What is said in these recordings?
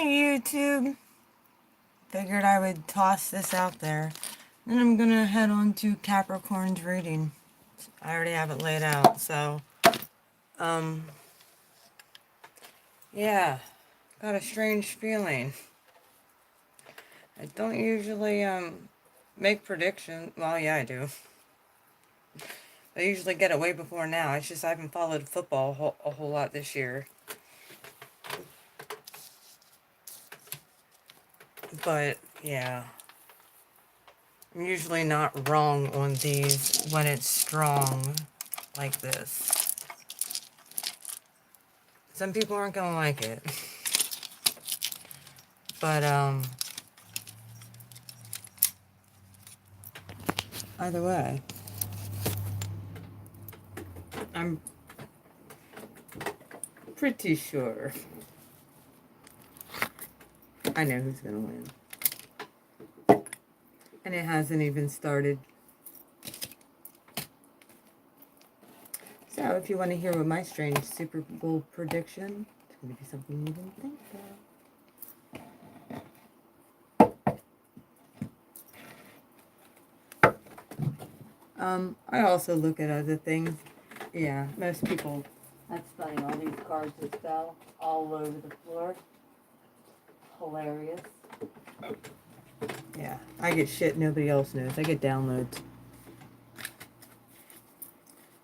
YouTube. Figured I would toss this out there. Then I'm gonna head on to Capricorn's reading. I already have it laid out, so yeah, got a strange feeling. I don't usually make predictions. Well, yeah, I do. I usually get it way before now. It's just I haven't followed football a whole lot this year. But yeah, I'm usually not wrong on these when it's strong like this. Some people aren't gonna like it. But either way, I'm pretty sure I know who's gonna win. And it hasn't even started. So if you want to hear what my strange Super Bowl prediction, it's going to be something you didn't think of. I also look at other things. Yeah, most people, that's funny, all these cards just fell all over the floor. Hilarious. Yeah, I get shit nobody else knows. I get downloads.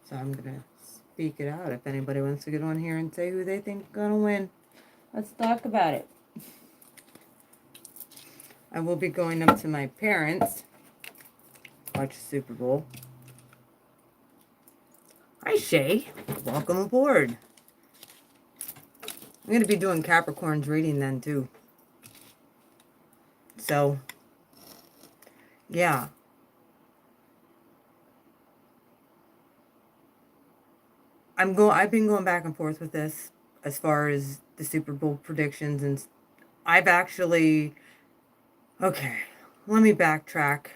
So I'm going to speak it out. If anybody wants to get on here and say who they think is going to win, let's talk about it. I will be going up to my parents, watch the Super Bowl. Hi, Shay. Welcome aboard. I'm going to be doing Capricorn's reading then, too. So, yeah. I've been going back and forth with this as far as the Super Bowl predictions, and I've actually... Okay, let me backtrack.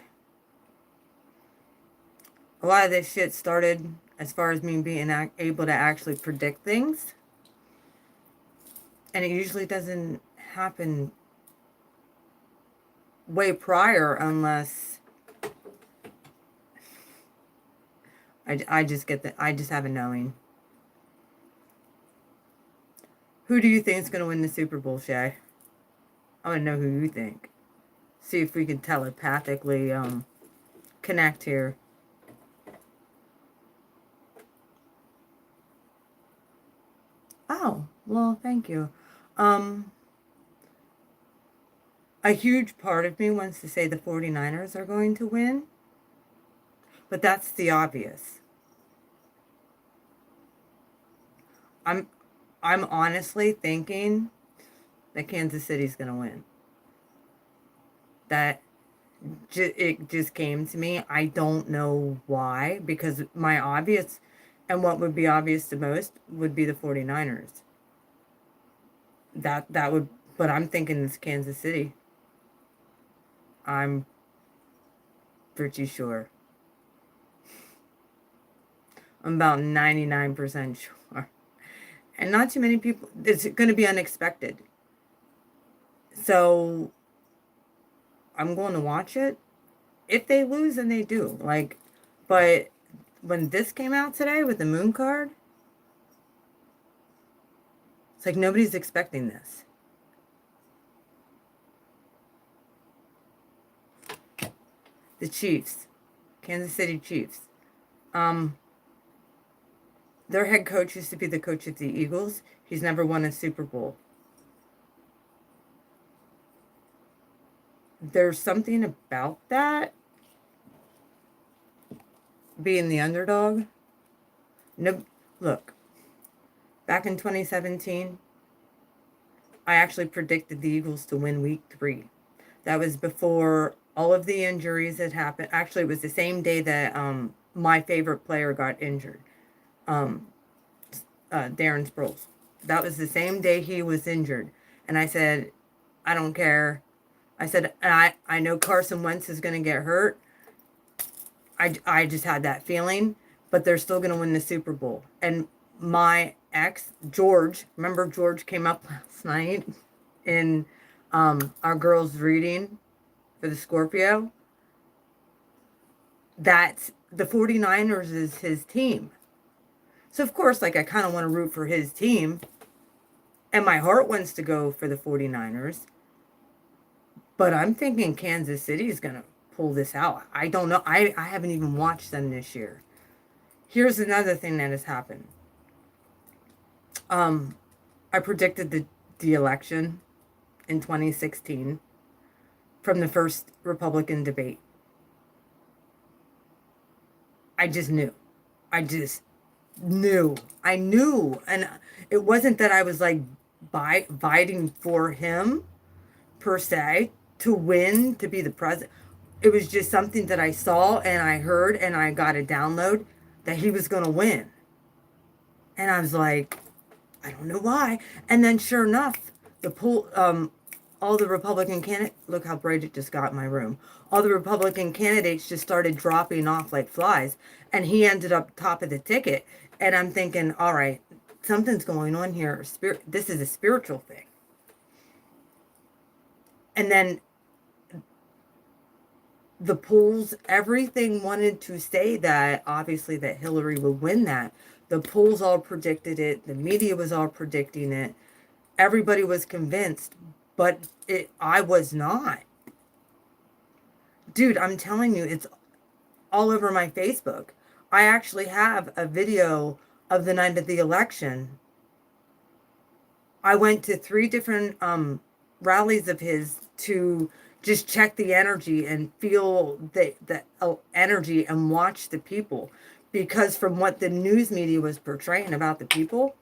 A lot of this shit started as far as me being able to actually predict things. And it usually doesn't happen way prior unless I just have a knowing. Who do you think is going to win the Super Bowl, Shay? I want to know who you think. See if we can telepathically connect here. Oh, well, thank you. A huge part of me wants to say the 49ers are going to win, but that's the obvious. I'm honestly thinking that Kansas City's going to win. It just came to me. I don't know why, because my obvious, and what would be obvious to most, would be the 49ers. That would, but I'm thinking it's Kansas City. I'm pretty sure. I'm about 99% sure. And not too many people, it's going to be unexpected. So, I'm going to watch it. If they lose, then they do. But when this came out today with the moon card, it's like nobody's expecting this. The Chiefs, Kansas City Chiefs. Their head coach used to be the coach of the Eagles. He's never won a Super Bowl. There's something about that, being the underdog. No, look, back in 2017, I actually predicted the Eagles to win week 3. That was before all of the injuries had happened. Actually, it was the same day that my favorite player got injured, Darren Sproles. That was the same day he was injured. And I said, I don't care. I said, and I know Carson Wentz is going to get hurt. I just had that feeling, but they're still going to win the Super Bowl. And my ex, George, remember George came up last night? in our girls' reading for the Scorpio, that the 49ers is his team. So, of course, like, I kind of want to root for his team. And my heart wants to go for the 49ers. But I'm thinking Kansas City is going to pull this out. I don't know. I haven't even watched them this year. Here's another thing that has happened. I predicted the election in 2016 from the first Republican debate. I just knew. I just knew. I knew. And it wasn't that I was like fighting for him per se to win, to be the president. It was just something that I saw and I heard and I got a download that he was going to win. And I was like, I don't know why. And then sure enough, all the Republican candidates, look how bright it just got in my room. All the Republican candidates just started dropping off like flies. And he ended up top of the ticket. And I'm thinking, all right, something's going on here. This is a spiritual thing. And then the polls, everything wanted to say that, obviously, that Hillary would win that. The polls all predicted it. The media was all predicting it. Everybody was convinced, but I was not. Dude, I'm telling you, it's all over my Facebook. I actually have a video of the night of the election. I went to 3 different rallies of his to just check the energy and feel the energy and watch the people. Because from what the news media was portraying about the people,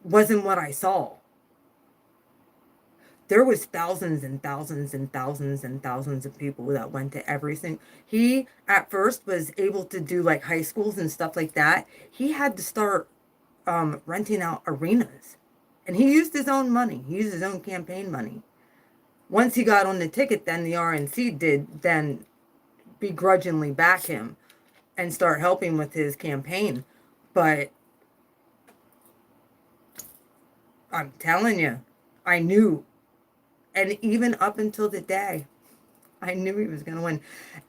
wasn't what I saw. There was thousands and thousands and thousands and thousands of people that went to everything. He, at first, was able to do, like, high schools and stuff like that. He had to start renting out arenas. And he used his own money. He used his own campaign money. Once he got on the ticket, then the RNC did then begrudgingly back him and start helping with his campaign. But I'm telling you, I knew. And even up until the day, I knew he was going to win.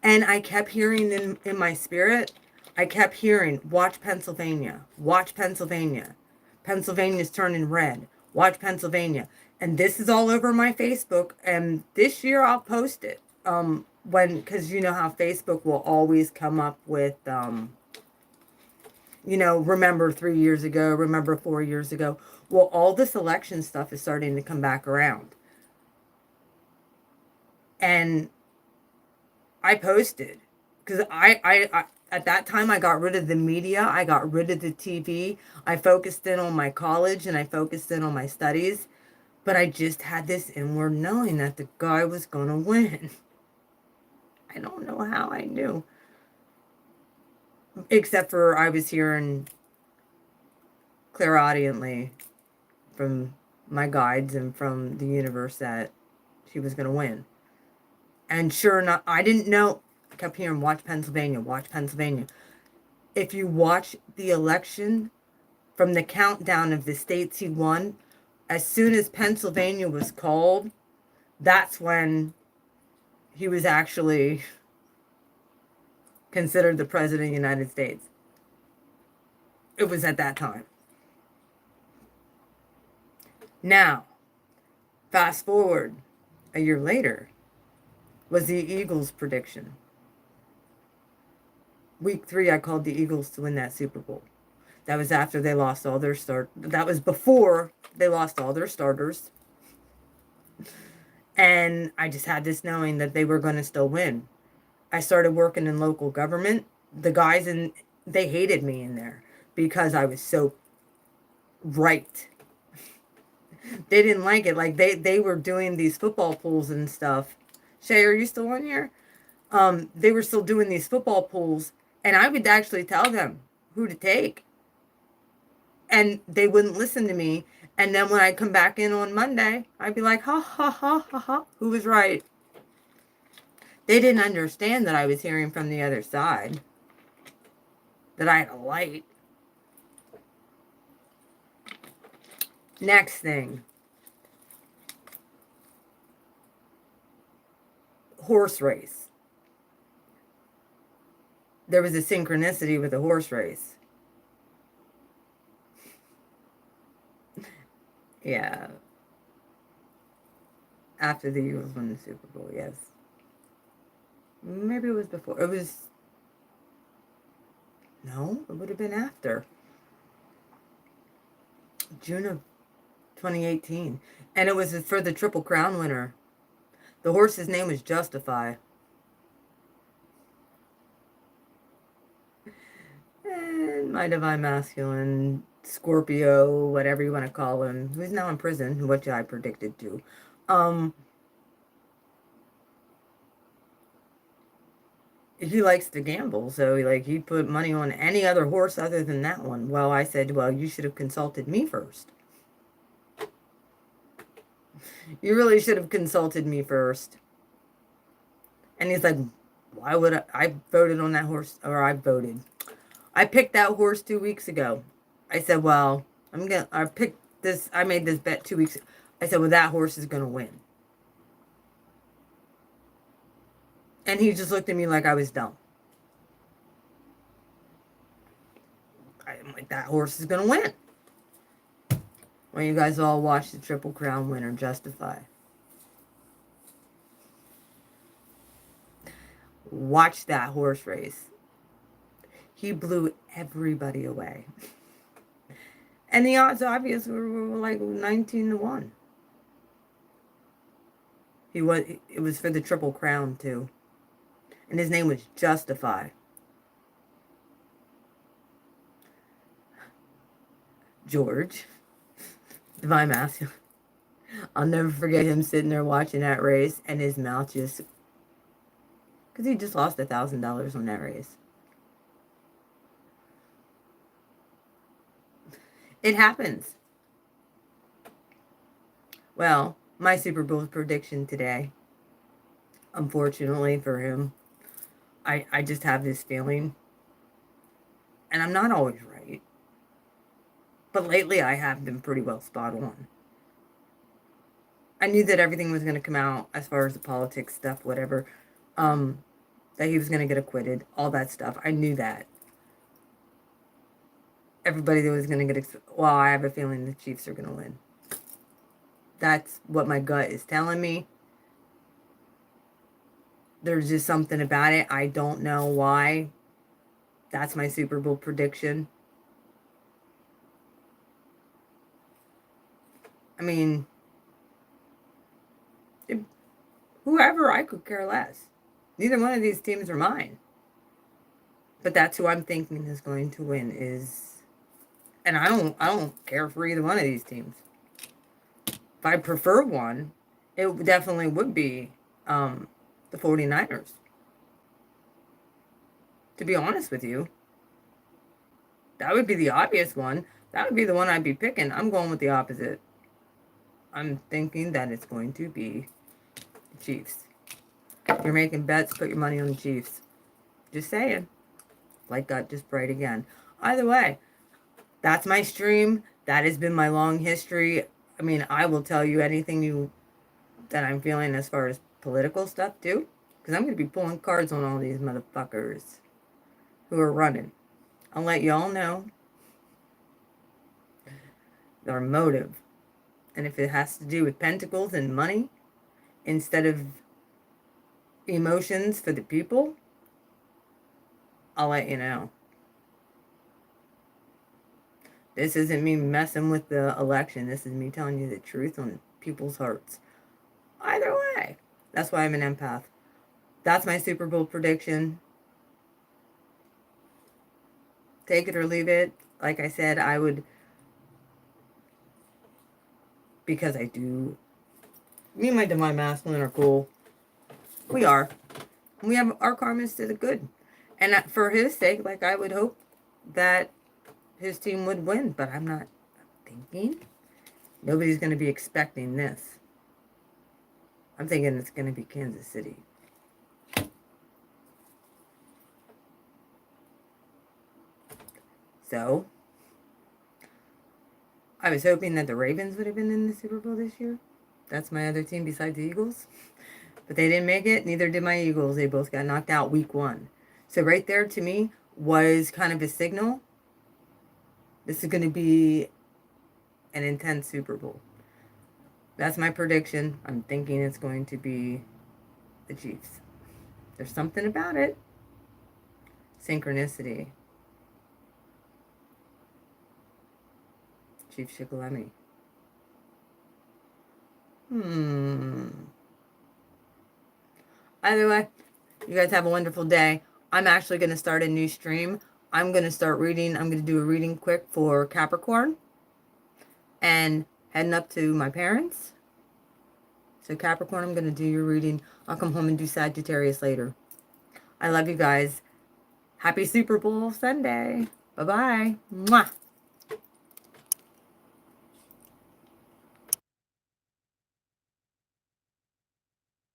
And I kept hearing in my spirit, I kept hearing, watch Pennsylvania, watch Pennsylvania. Pennsylvania's turning red. Watch Pennsylvania. And this is all over my Facebook. And this year I'll post it. Because you know how Facebook will always come up with, remember 3 years ago, remember 4 years ago. Well, all this election stuff is starting to come back around. And I posted, because I at that time, I got rid of the media. I got rid of the TV. I focused in on my college and I focused in on my studies. But I just had this inward knowing that the guy was going to win. I don't know how I knew. Except for I was hearing clairaudiently from my guides and from the universe that she was going to win. And sure enough, I didn't know. I kept hearing, watch Pennsylvania, watch Pennsylvania. If you watch the election from the countdown of the states he won, as soon as Pennsylvania was called, that's when he was actually considered the president of the United States. It was at that time. Now, fast forward a year later, was the Eagles' prediction. Week 3, I called the Eagles to win that Super Bowl. That was after they lost all their that was before they lost all their starters. And I just had this knowing that they were going to still win. I started working in local government. The guys they hated me in there because I was so right. They didn't like it. Like they were doing these football pools and stuff. Shay, are you still on here? They were still doing these football pools, and I would actually tell them who to take. And they wouldn't listen to me. And then when I come back in on Monday, I'd be like, ha, ha, ha, ha, ha. Who was right? They didn't understand that I was hearing from the other side. That I had a light. Next thing. horse race. There was a synchronicity with the horse race. Yeah. After the Eagles won the Super Bowl, yes. Maybe it was before. It was... No, it would have been after. June of 2018. And it was for the Triple Crown winner. The horse's name was Justify. And my divine masculine, Scorpio, whatever you want to call him, who's now in prison, which I predicted too. He likes to gamble, so he put money on any other horse other than that one. Well, I said, well, you should have consulted me first. You really should have consulted me first. And he's like, why would I voted on that horse, or I picked that horse 2 weeks ago. I said, well, I picked this, I made this bet 2 weeks ago. I said, well, that horse is going to win. And he just looked at me like I was dumb. I'm like, that horse is going to win. Well, you guys all watch the Triple Crown winner, Justify. Watch that horse race. He blew everybody away. And the odds obviously were like 19-1. It was for the Triple Crown too. And his name was Justify. George. Divine Masculine. I'll never forget him sitting there watching that race and his mouth just... Because he just lost $1,000 on that race. It happens. Well, my Super Bowl prediction today, unfortunately for him, I just have this feeling, and I'm not always right, but lately I have been pretty well spot on. I knew that everything was going to come out as far as the politics stuff, whatever, that he was going to get acquitted, all that stuff. I knew that. Everybody that was going to get... Well, I have a feeling the Chiefs are going to win. That's what my gut is telling me. There's just something about it. I don't know why. That's my Super Bowl prediction. I mean, whoever, I could care less. Neither one of these teams are mine. But that's who I'm thinking is going to win is... And I don't care for either one of these teams. If I prefer one, it definitely would be the 49ers. To be honest with you. That would be the obvious one. That would be the one I'd be picking. I'm going with the opposite. I'm thinking that it's going to be the Chiefs. If you're making bets, put your money on the Chiefs. Just saying. Light got just bright again. Either way, that's my stream. That has been my long history. I mean, I will tell you anything that I'm feeling as far as political stuff too. Because I'm going to be pulling cards on all these motherfuckers who are running. I'll let y'all know their motive. And if it has to do with pentacles and money instead of emotions for the people, I'll let you know. This isn't me messing with the election. This is me telling you the truth on people's hearts. Either way. That's why I'm an empath. That's my Super Bowl prediction. Take it or leave it. Like I said, I would... Because I do... Me and my divine masculine are cool. We are. We have our karmas to the good. And for his sake, like I would hope that his team would win. But I'm not thinking. Nobody's going to be expecting this. I'm thinking it's going to be Kansas City. So, I was hoping that the Ravens would have been in the Super Bowl this year. That's my other team besides the Eagles. But they didn't make it. Neither did my Eagles. They both got knocked out week 1. So right there to me was kind of a signal. This is going to be an intense Super Bowl. That's my prediction. I'm thinking it's going to be the Chiefs. There's something about it. Synchronicity. Chief Shikalemi. Either way, you guys have a wonderful day. I'm actually going to start a new stream. I'm going to start reading. I'm going to do a reading quick for Capricorn. And heading up to my parents. So Capricorn, I'm going to do your reading. I'll come home and do Sagittarius later. I love you guys. Happy Super Bowl Sunday. Bye-bye. Mwah.